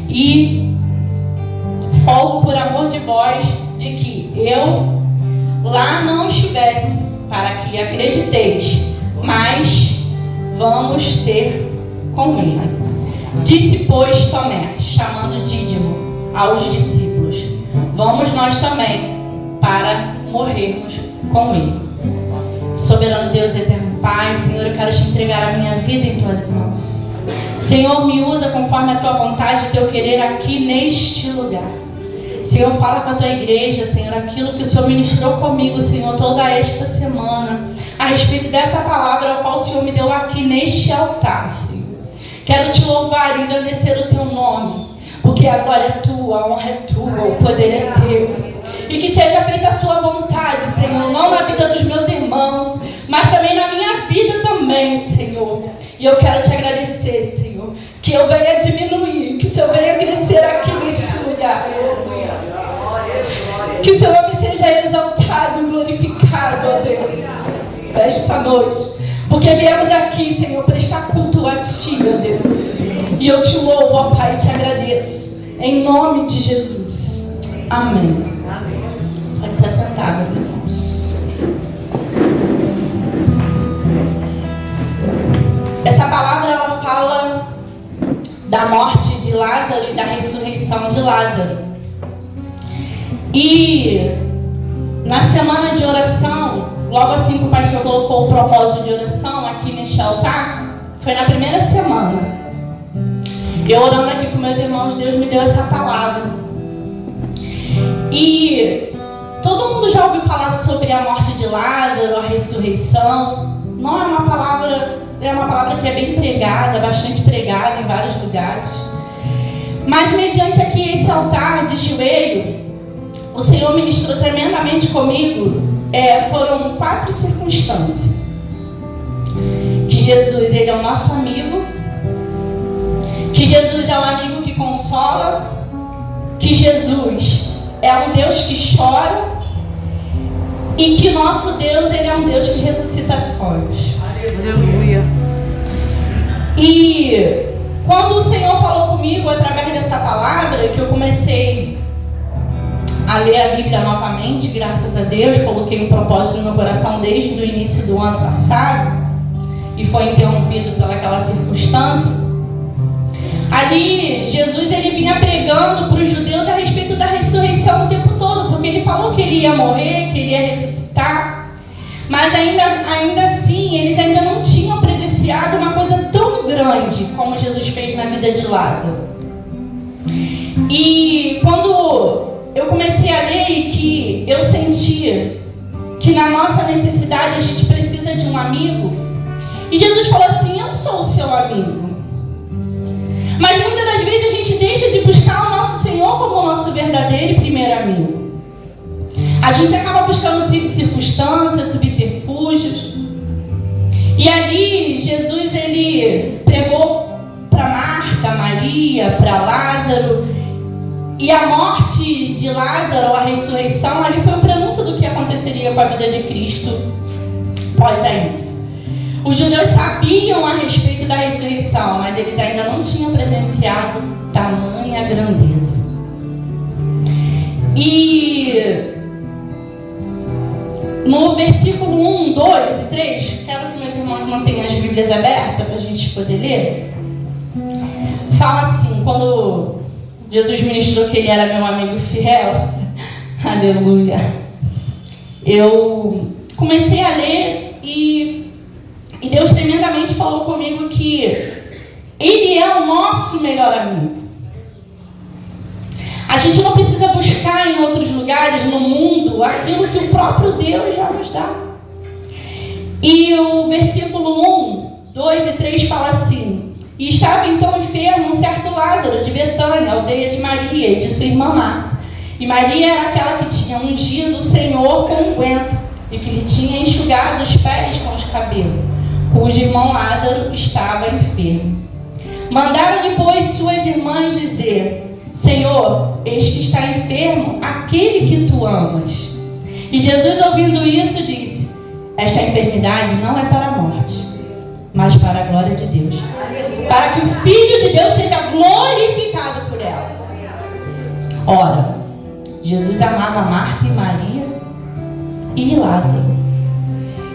e folgo por amor de vós de que eu lá não estivesse, para que acrediteis, mas vamos ter com ele. Disse, pois, Tomé, chamando Dídimo aos discípulos: vamos nós também, para morrermos com ele. Soberano Deus, eterno Pai, Senhor, eu quero te entregar a minha vida em tuas mãos. Senhor, me usa conforme a tua vontade e o teu querer aqui neste lugar. Senhor, fala com a tua igreja, Senhor, aquilo que o Senhor ministrou comigo, Senhor, toda esta semana, a respeito dessa palavra a qual o Senhor me deu aqui neste altar, Senhor. Quero te louvar e engrandecer o teu nome, porque a glória é tua, a honra é tua, o poder é teu. E que seja feita a sua vontade, Senhor, não na vida dos meus irmãos, mas também na minha vida também, Senhor. E eu quero te agradecer, Senhor, que eu venha diminuir, que o Senhor venha crescer aqui neste lugar. Que o seu nome seja exaltado e glorificado, ó Deus, nesta noite. Porque viemos aqui, Senhor, prestar culto a Ti, ó Deus. E eu te louvo, ó Pai, e te agradeço. Em nome de Jesus. Amém. Amém. Pode se assentar, meus irmãos. Essa palavra, ela fala da morte de Lázaro e da ressurreição de Lázaro. E na semana de oração, logo assim que o pastor colocou o propósito de oração aqui neste altar, foi na primeira semana. Eu orando aqui com meus irmãos, Deus me deu essa palavra. E todo mundo já ouviu falar sobre a morte de Lázaro, a ressurreição. Não é uma palavra, é uma palavra que é bem pregada, bastante pregada em vários lugares. Mas mediante aqui esse altar de joelho, o Senhor ministrou tremendamente comigo. Foram 4 circunstâncias. Que Jesus, Ele é o nosso amigo. Que Jesus é o amigo que consola. Que Jesus é um Deus que chora. E que nosso Deus, Ele é um Deus que ressuscita sonhos. Aleluia. E quando o Senhor falou comigo através dessa palavra, que eu comecei a ler a Bíblia novamente, graças a Deus, coloquei um propósito no meu coração desde o início do ano passado e foi interrompido pelaquela circunstância. Ali, Jesus, ele vinha pregando para os judeus a respeito da ressurreição o tempo todo, porque ele falou que ele ia morrer, que ele ia ressuscitar, mas ainda assim, eles ainda não tinham presenciado uma coisa tão grande como Jesus fez na vida de Lázaro. E quando eu comecei a ler e que eu sentia que na nossa necessidade a gente precisa de um amigo. E Jesus falou assim: eu sou o seu amigo. Mas muitas das vezes a gente deixa de buscar o nosso Senhor como o nosso verdadeiro e primeiro amigo. A gente acaba buscando circunstâncias, subterfúgios. E ali Jesus, ele pregou para Marta, Maria, para Lázaro. E a morte de Lázaro, a ressurreição, ali foi o prenúncio do que aconteceria com a vida de Cristo após isso. Os judeus sabiam a respeito da ressurreição, mas eles ainda não tinham presenciado tamanha grandeza. E no versículo 1, 2 e 3, quero que meus irmãos mantenham as Bíblias abertas para a gente poder ler. Fala assim, quando Jesus ministrou que ele era meu amigo fiel, aleluia, eu comecei a ler e Deus tremendamente falou comigo que Ele é o nosso melhor amigo. A gente não precisa buscar em outros lugares no mundo aquilo que o próprio Deus já nos dá. E o versículo 1, 2 e 3 fala assim: e estava então enfermo um certo Lázaro de Betânia, aldeia de Maria e de sua irmã Marta. E Maria era aquela que tinha ungido o Senhor com unguento e que lhe tinha enxugado os pés com os cabelos, cujo irmão Lázaro estava enfermo. Mandaram-lhe, pois, suas irmãs dizer: Senhor, eis que está enfermo aquele que tu amas. E Jesus, ouvindo isso, disse: esta enfermidade não é para a morte, mas para a glória de Deus. Para que o Filho de Deus seja glorificado por ela. Ora, Jesus amava Marta e Maria e Lázaro.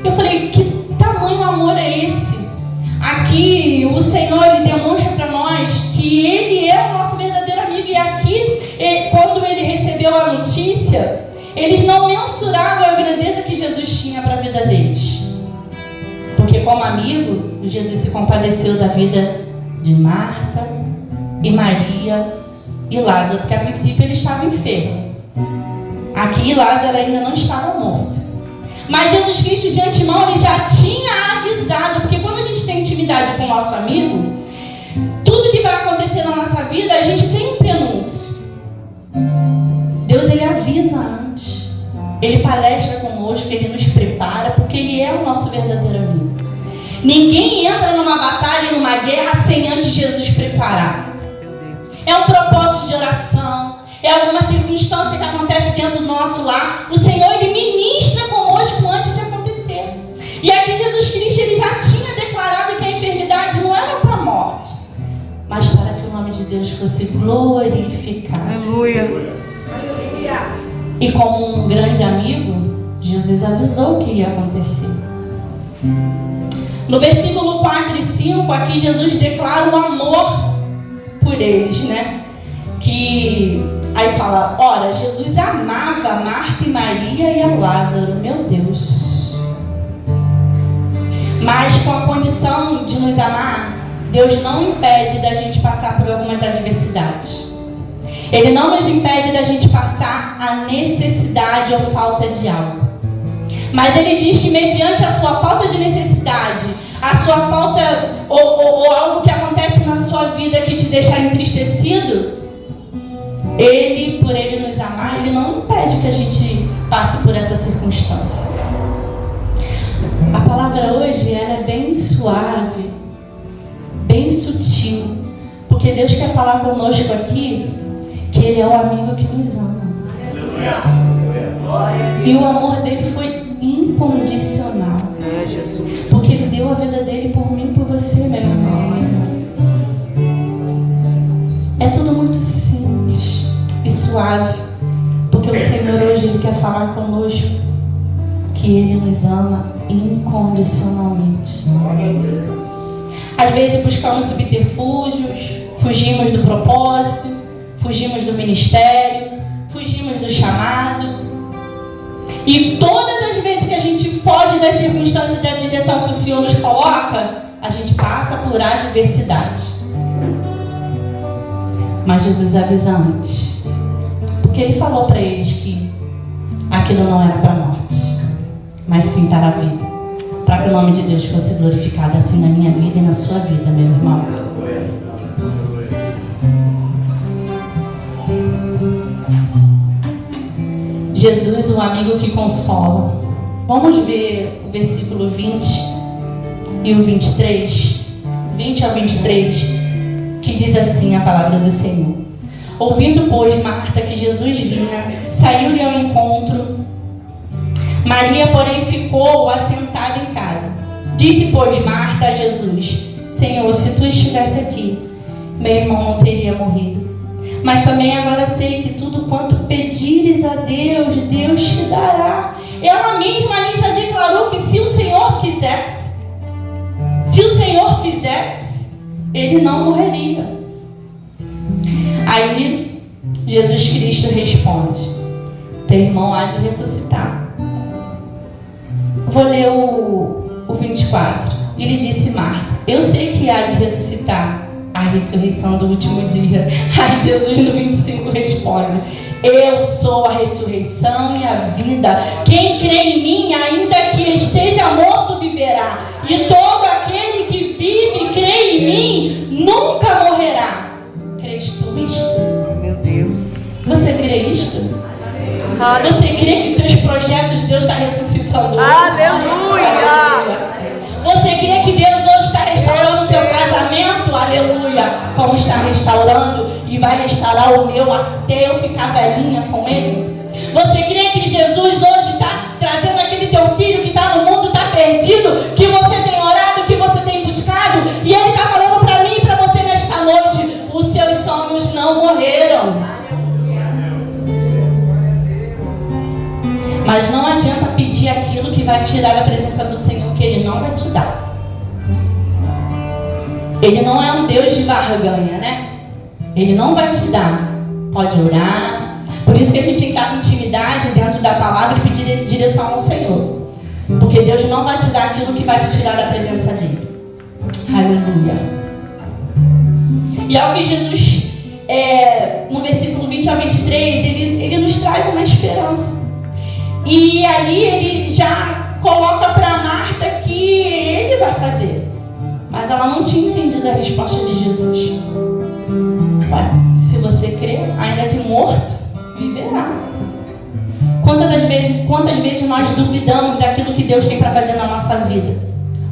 Eu falei, que tamanho amor é esse? Aqui o Senhor, Ele demonstra para nós que Ele é o nosso verdadeiro amigo. E aqui, quando Ele recebeu a notícia, eles não mensuravam a grandeza que Jesus tinha para a vida deles. Porque como amigo, Jesus se compadeceu da vida de Marta e Maria e Lázaro, porque a princípio ele estava enfermo. Aqui Lázaro ainda não estava morto. Mas Jesus Cristo de antemão ele já tinha avisado, porque quando a gente tem intimidade com o nosso amigo, tudo que vai acontecer na nossa vida, a gente tem um prenúncio. Deus ele avisa antes. Ele palestra conosco, Ele nos prepara, porque Ele é o nosso verdadeiro amigo. Ninguém entra numa batalha e numa guerra sem antes Jesus preparar. É um propósito de oração, é alguma circunstância que acontece dentro do nosso lar. O Senhor, Ele ministra conosco antes de acontecer. E aqui Jesus Cristo, Ele já tinha declarado que a enfermidade não era para a morte, mas para que o nome de Deus fosse glorificado. Aleluia. E como um grande amigo, Jesus avisou o que ia acontecer. No versículo 4 e 5, aqui Jesus declara o amor por eles, né? Que aí fala, ora, Jesus amava Marta e Maria e a Lázaro, meu Deus. Mas com a condição de nos amar, Deus não impede da gente passar por algumas adversidades. Ele não nos impede da gente passar a necessidade ou falta de algo. Mas Ele diz que mediante a sua falta de necessidade, a sua falta ou algo que acontece na sua vida que te deixa entristecido, Ele, por Ele nos amar, Ele não impede que a gente passe por essa circunstância. A palavra hoje ela é bem suave, bem sutil, porque Deus quer falar conosco aqui que Ele é o amigo que nos ama. E o amor dele foi incondicional. Porque Ele deu a vida dele por mim e por você, meu irmão. É tudo muito simples e suave. Porque o Senhor hoje Ele quer falar conosco que Ele nos ama incondicionalmente. Às vezes buscamos subterfúgios, fugimos do propósito, fugimos do ministério, fugimos do chamado. E todas as vezes que a gente foge das circunstâncias e da direção que o Senhor nos coloca, a gente passa por adversidade. Mas Jesus avisa antes, porque Ele falou para eles que aquilo não era para a morte, mas sim para a vida, para que o nome de Deus fosse glorificado assim na minha vida e na sua vida, meu irmão. Jesus, o amigo que consola. Vamos ver o versículo 20 e o 23, 20 ao 23, que diz assim a palavra do Senhor. Ouvindo, pois, Marta que Jesus vinha, saiu-lhe ao encontro. Maria, porém, ficou assentada em casa. Disse, pois, Marta a Jesus, Senhor, se tu estivesse aqui, meu irmão não teria morrido. Mas também agora sei que tudo quanto pedires a Deus, Deus te dará. Ela mesma ali já declarou que se o Senhor quisesse, se o Senhor fizesse, Ele não morreria. Aí Jesus Cristo responde, teu irmão há de ressuscitar. Vou ler o 24. Ele disse, Marta, eu sei que há de ressuscitar a ressurreição do último dia. Aí Jesus no 25 responde, eu sou a ressurreição e a vida. Quem crê em mim, ainda que esteja morto, viverá. E todo aquele que vive e crê em mim, nunca morrerá. Crês tu isto? Meu Deus. Você crê isto? Você crê que seus projetos Deus está ressuscitando hoje? Aleluia! Você crê que Deus hoje está restaurando o teu casamento? Aleluia! Como está restaurando e vai restaurar o meu até eu ficar velhinha com Ele? Você crê que Jesus hoje está trazendo aquele teu filho que está no mundo, está perdido, que você tem orado, que você tem buscado? Mas não adianta pedir aquilo que vai tirar a presença do Senhor, que Ele não vai te dar. Ele não é um Deus de barganha, né? Ele não vai te dar. Pode orar. Por isso que a gente tem que estar com intimidade dentro da palavra e pedir direção ao Senhor. Porque Deus não vai te dar aquilo que vai te tirar da presença dEle. Aleluia. E é o que Jesus, no versículo 20 ao 23, ele nos traz uma esperança. E ali ele já coloca para Marta que ele vai fazer. Mas ela não tinha entendido a resposta de Jesus. Ué, se você crer, ainda que morto, viverá. Quantas vezes nós duvidamos daquilo que Deus tem para fazer na nossa vida?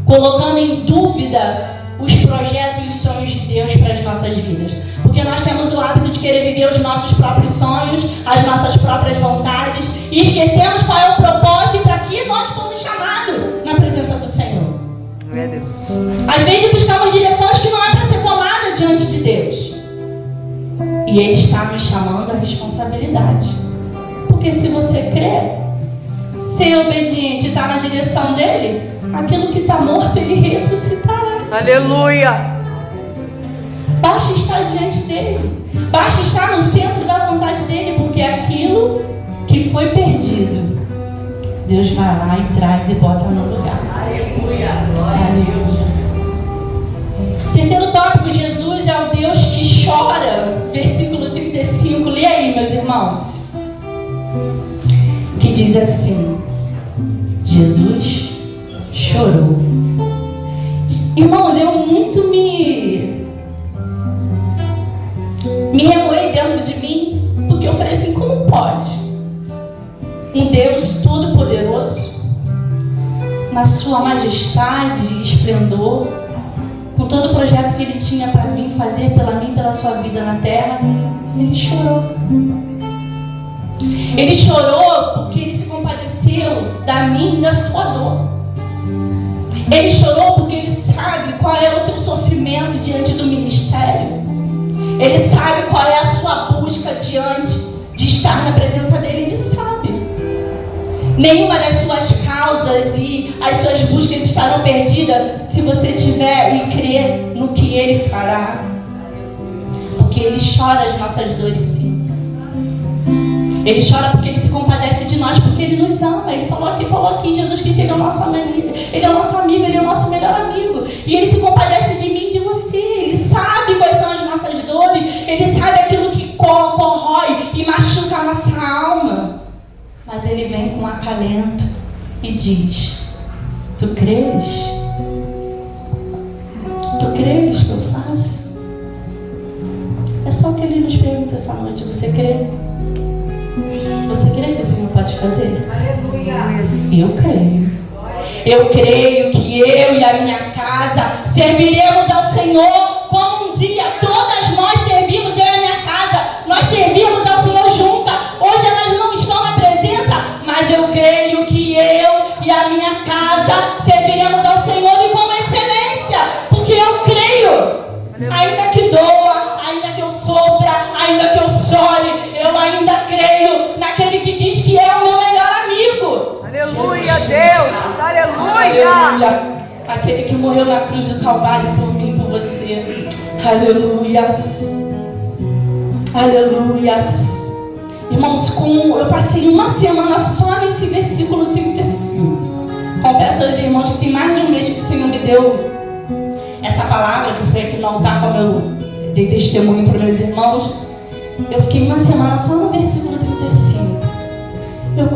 Colocando em dúvida os projetos e os sonhos de Deus para as nossas vidas. Porque nós temos o hábito de querer viver os nossos próprios sonhos, as nossas próprias vontades, e esquecemos qual é o propósito e para que nós fomos chamados na presença do Senhor. Meu Deus. Às vezes buscamos direções que não é para ser tomada diante de Deus. E Ele está nos chamando à responsabilidade. Porque se você crer, ser obediente e estar na direção dEle, aquilo que está morto, Ele ressuscitará. Aleluia. Basta estar diante dEle. Basta estar no centro da vontade dEle. Porque aquilo que foi perdido, Deus vai lá e traz e bota no lugar. Aleluia. Glória a Deus. Terceiro tópico, Jesus é o Deus que chora. Versículo 35. Lê aí, meus irmãos. Que diz assim: Jesus chorou. Irmãos, eu muito me remoei dentro de mim, porque eu falei assim: como pode um Deus todo-poderoso, na sua majestade e esplendor, com todo o projeto que Ele tinha para vir fazer pela mim, pela sua vida na terra, Ele chorou. Ele chorou porque Ele se compadeceu da minha e da sua dor. Ele chorou porque Ele sabe qual é o teu sofrimento diante do ministério. Ele sabe qual é a sua busca diante de estar na presença dEle. Ele sabe. Nenhuma das suas causas e as suas buscas estarão perdidas se você tiver e crer no que Ele fará. Porque Ele chora as nossas dores, sim. Ele chora porque Ele se compadece de nós, porque Ele nos ama. Ele falou aqui, Jesus Cristo, Ele é o nosso amigo. Ele é o nosso amigo, Ele é o nosso melhor amigo. E Ele se compadece de mim e de você. Ele sabe quais são as nossas dores. Ele sabe aquilo que corrói e machuca a nossa alma. Mas Ele vem com acalento e diz: tu creres? Tu creres que eu faço? É só o que Ele nos pergunta essa noite. Você crê? Você crê que o Senhor pode fazer? Aleluia. Eu creio. Eu creio que eu e a minha casa serviremos ao Senhor como um dia todas nós servimos, eu e a minha casa. Nós servimos ao Senhor juntas. Hoje elas não estão na presença, mas eu creio que eu e a minha casa serviremos ao Senhor e com excelência. Porque eu creio. Ainda que doa, ainda que eu sofra, ainda que eu chore, eu ainda creio naquele que diz que é o meu melhor amigo. Aleluia, Deus. Aleluia. Aleluia. Aquele que morreu na cruz do Calvário por mim, por você. Aleluias. Aleluias. Irmãos, eu passei uma semana só nesse versículo 35. Confesso aos irmãos que tem mais de um mês que o Senhor me deu essa palavra, que foi aqui no altar, como eu dei testemunho para meus irmãos. Eu fiquei uma semana só no versículo 35.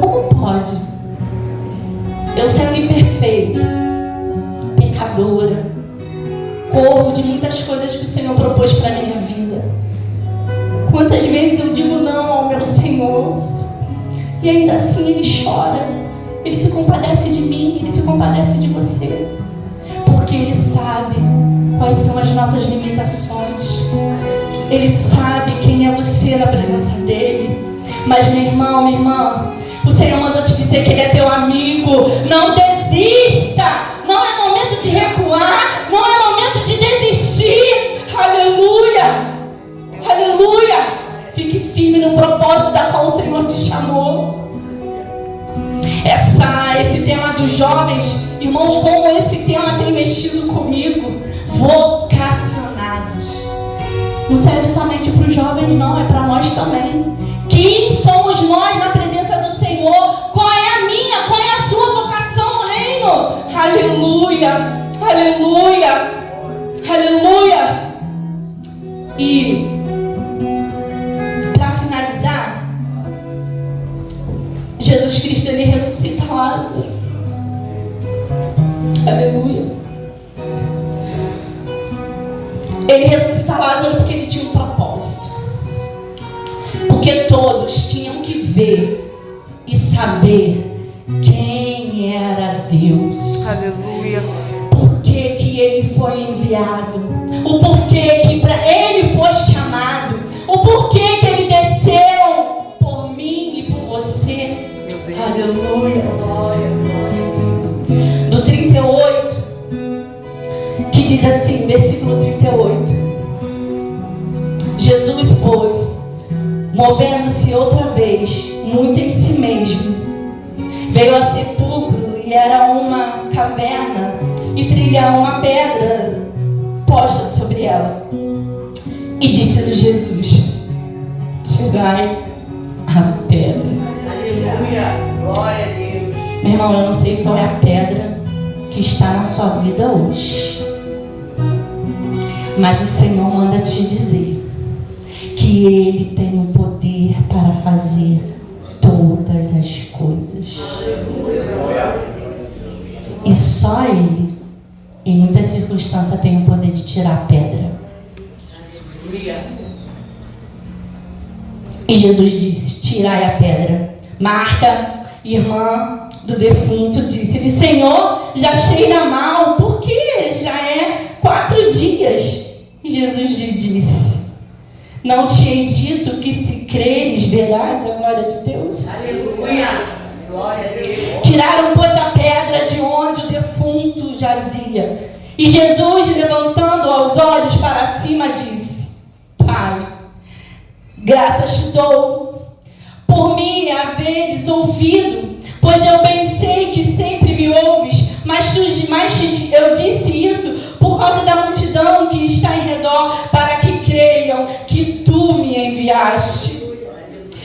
Como pode? Eu sendo imperfeita, pecadora, corro de muitas coisas que o Senhor propôs para a minha vida. Quantas vezes eu digo não ao meu Senhor, e ainda assim Ele chora. Ele se compadece de mim, Ele se compadece de você. Porque Ele sabe quais são as nossas limitações. Ele sabe quem é você na presença dEle. Mas meu irmão, minha irmã, o Senhor mandou te dizer que Ele é teu amigo. Não desista. Não é momento de recuar. Não é momento de desistir. Aleluia. Aleluia. Fique firme no propósito da qual o Senhor te chamou. Irmãos, como esse tema tem mexido comigo. Vocacionados. Não serve somente para os jovens, não, é para nós também. Quem somos nós na presença do Senhor? Qual é a minha? Qual é a sua vocação no reino? Aleluia, aleluia, aleluia. E para finalizar, Jesus Cristo, ele ressuscita Lázaro. Aleluia. Ele ressuscita Lázaro porque ele tinha um propósito. Porque todos tinham que ver e saber quem era Deus. Aleluia. Por que ele foi enviado. O porquê que para ele foi chamado. O porquê que ele desceu por mim e por você. Aleluia. Do 38, que diz assim, versículo 38. Jesus, pois, movendo-se outra vez, muito em si mesmo, veio ao sepulcro, e era uma caverna, e trilha uma pedra posta sobre ela. E disse-lhe Jesus: tirai a pedra. Aleluia. Glória a Deus. Meu irmão, eu não sei qual é a pedra que está na sua vida hoje, mas o Senhor manda te dizer que Ele tem o poder para fazer todas as coisas. E só Ele, em muitas circunstâncias, tem o poder de tirar a pedra. E Jesus disse: tirai a pedra. Marta, irmã do defunto, disse-lhe: Senhor, já cheira mal, porque já é 4 dias. E Jesus lhe disse: não te hei dito que se creres verás a glória de Deus? Aleluia. Glória a Deus. Tiraram, pois, a pedra de onde o defunto jazia. E Jesus, levantando os olhos para cima, disse: Pai, graças te dou por me haveres ouvido, pois eu bem sei que sempre me ouves, mas eu disse isso por causa da multidão que está em redor, para que creiam que tu me enviaste.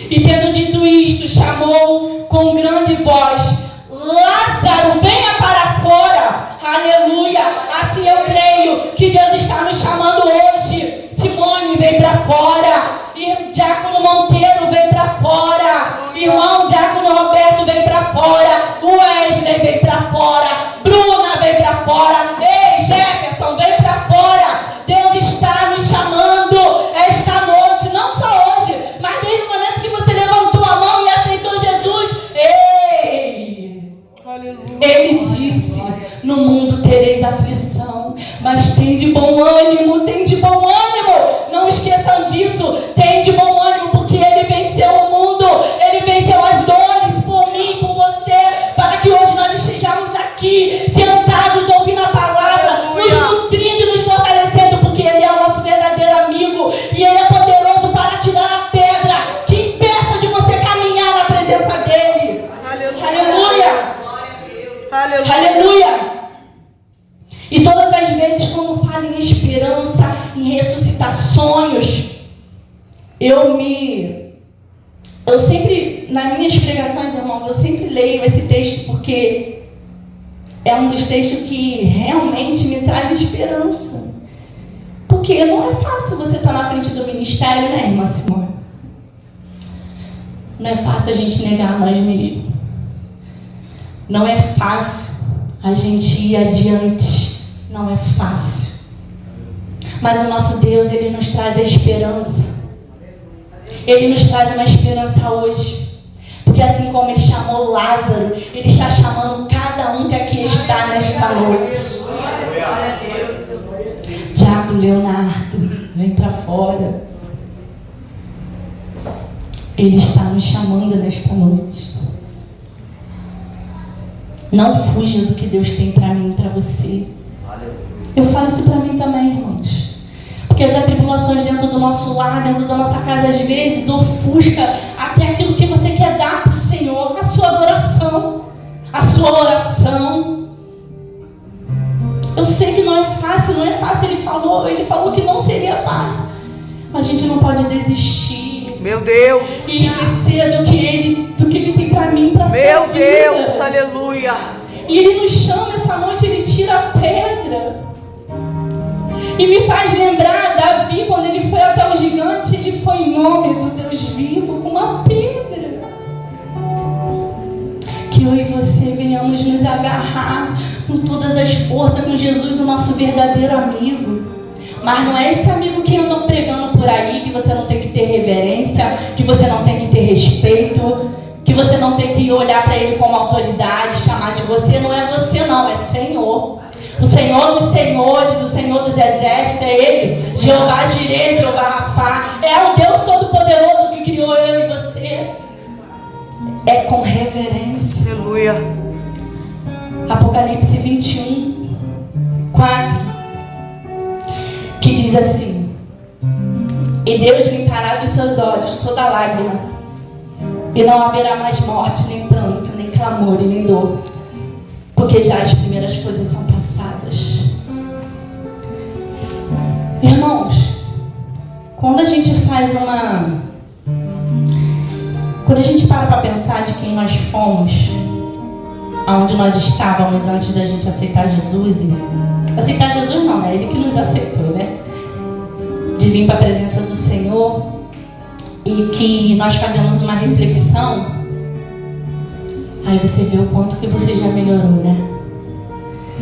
E tendo dito isto, chamou com grande voz: Lázaro, venha para fora. Aleluia. Assim eu creio que Deus está nos chamando hoje. Simone, vem para fora. E Diácono Monteiro, vem para fora. Irmão Diácono Roberto, vem para fora. O Wesley, vem para fora. Bruna, vem para fora. Ei, Jefferson, vem para fora. Deus está nos chamando esta noite, não só hoje, mas desde o momento que você levantou a mão e aceitou Jesus. Ei! Aleluia. Ele disse: no mundo tereis aflição, mas tem de bom ânimo, tem de bom ânimo. Não esqueçam disso, tem de bom ânimo, porque Ele venceu o mundo, Ele venceu as dores por mim, por você, para que hoje nós estejamos aqui, sentados, ouvindo a palavra, nos nutrindo e nos fortalecendo, porque Ele é o nosso verdadeiro amigo, e Ele é poderoso para tirar a pedra que impeça de você caminhar na presença dEle. Aleluia! Aleluia. Aleluia! E todas as vezes, quando falo em esperança, em ressuscitar sonhos, eu sempre, nas minhas pregações, irmãos, eu sempre leio esse texto, porque é um dos textos que realmente me traz esperança. Porque não é fácil você estar na frente do ministério, né, irmã Simone? Não é fácil a gente negar a nós mesmos. Não é fácil a gente ir adiante. Não é fácil. Mas o nosso Deus, Ele nos traz a esperança. Ele nos traz uma esperança hoje. Porque assim como Ele chamou Lázaro, Ele está chamando cada um que aqui está nesta noite. Glória a Deus. Diácono Leonardo, vem para fora. Ele está nos chamando nesta noite. Não fuja do que Deus tem para mim e para você. Eu falo isso para mim também, irmãos. Porque as atribulações dentro do nosso lar, dentro da nossa casa, às vezes ofusca até aquilo que você quer dar para o Senhor, a sua adoração, a sua oração. Eu sei que não é fácil, não é fácil. Ele falou que não seria fácil. Mas a gente não pode desistir. Meu Deus. E esquecer do que Ele tem para mim, para a sua Meu vida. Deus, aleluia. E Ele nos chama essa noite, Ele tira a pedra. E me faz lembrar, Davi, quando ele foi até o gigante, ele foi em nome do Deus vivo, com uma pedra. Que eu e você venhamos nos agarrar com todas as forças, com Jesus, o nosso verdadeiro amigo. Mas não é esse amigo que andam pregando por aí, que você não tem que ter reverência, que você não tem que ter respeito, que você não tem que olhar para ele como autoridade, chamar de você. Não é você não, é Senhor. O Senhor dos senhores, o Senhor dos exércitos, é Ele. Jeová Jireh, Jeová Rafá. É o Deus Todo-Poderoso que criou eu e você. É com reverência. Aleluia. Apocalipse 21, 4. Que diz assim: e Deus limpará dos seus olhos toda lágrima, e não haverá mais morte, nem pranto, nem clamor e nem dor, porque já as primeiras coisas são passadas. Irmãos, quando a gente para pensar de quem nós fomos, aonde nós estávamos antes da gente aceitar Jesus, aceitar Jesus não, é Ele que nos aceitou, né? De vir para a presença do Senhor, e que nós fazemos uma reflexão, aí você vê o quanto que você já melhorou, né?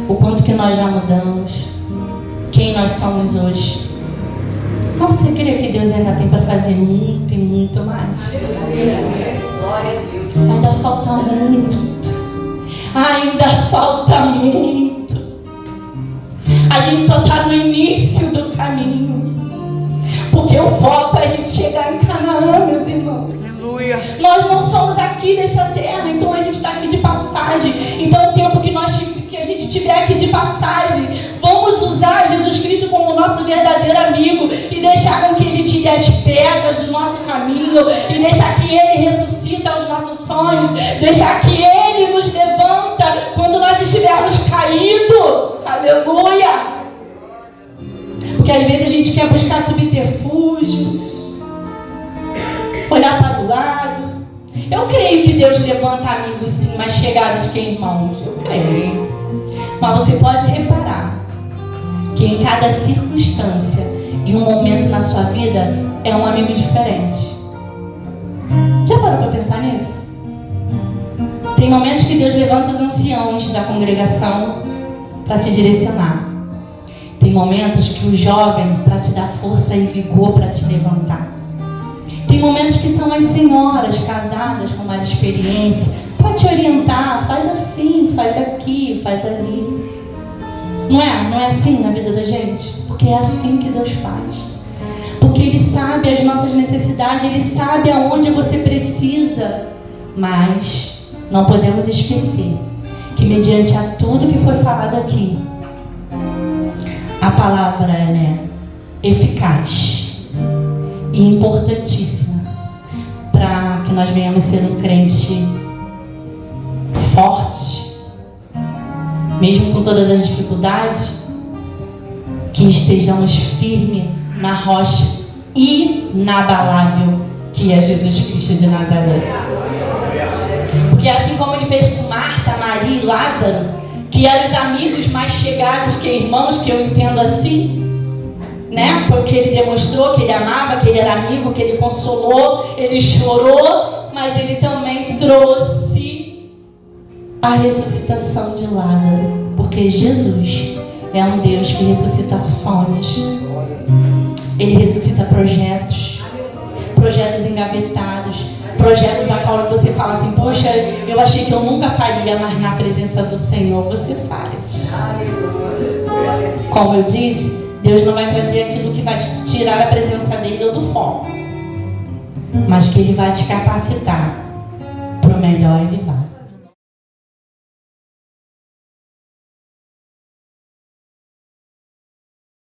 O quanto que nós já mudamos, quem nós somos hoje. Como você crê que Deus ainda tem para fazer muito e muito mais? Glória a Deus. Ainda falta muito. Ainda falta muito. A gente só está no início do caminho. Porque o foco é a gente chegar em Canaã, meus irmãos. Aleluia. Nós não somos aqui desta terra, então a gente está aqui de passagem. Então o tempo que a gente estiver aqui de passagem, vamos usar Jesus Cristo como nosso verdadeiro amigo e deixar com que Ele tire as pedras do nosso caminho, e deixar que Ele ressuscita os nossos sonhos, deixar que Ele nos levanta quando nós estivermos caídos. Aleluia! Porque às vezes a gente quer buscar subterfúgios, olhar para o lado. Eu creio que Deus levanta amigos sim, mais chegados que irmãos. Eu creio. Mas você pode reparar que em cada circunstância e um momento na sua vida é um amigo diferente. Já parou para pensar nisso? Tem momentos que Deus levanta os anciãos da congregação para te direcionar. Tem momentos que o jovem para te dar força e vigor para te levantar. Tem momentos que são as senhoras casadas com mais experiência para te orientar. Faz assim, faz aqui, faz ali. Não é assim na vida da gente? Porque é assim que Deus faz. Porque Ele sabe as nossas necessidades, Ele sabe aonde você precisa. Mas não podemos esquecer que mediante a tudo que foi falado aqui, a palavra é eficaz e importantíssima para que nós venhamos ser um crente forte, mesmo com todas as dificuldades, que estejamos firmes na rocha inabalável que é Jesus Cristo de Nazaré. Porque assim como Ele fez com Marta, Maria e Lázaro, que eram os amigos mais chegados que irmãos, que eu entendo assim, né? Foi o que Ele demonstrou, que Ele amava, que Ele era amigo, que Ele consolou, Ele chorou, mas Ele também trouxe a ressuscitação de Lázaro, porque Jesus é um Deus que ressuscita sonhos. Ele ressuscita projetos engavetados, projetos a qual você fala assim: poxa, eu achei que eu nunca faria, mas na presença do Senhor você faz. Como eu disse, Deus não vai fazer aquilo que vai te tirar a presença dele ou do foco, mas que Ele vai te capacitar para o melhor Ele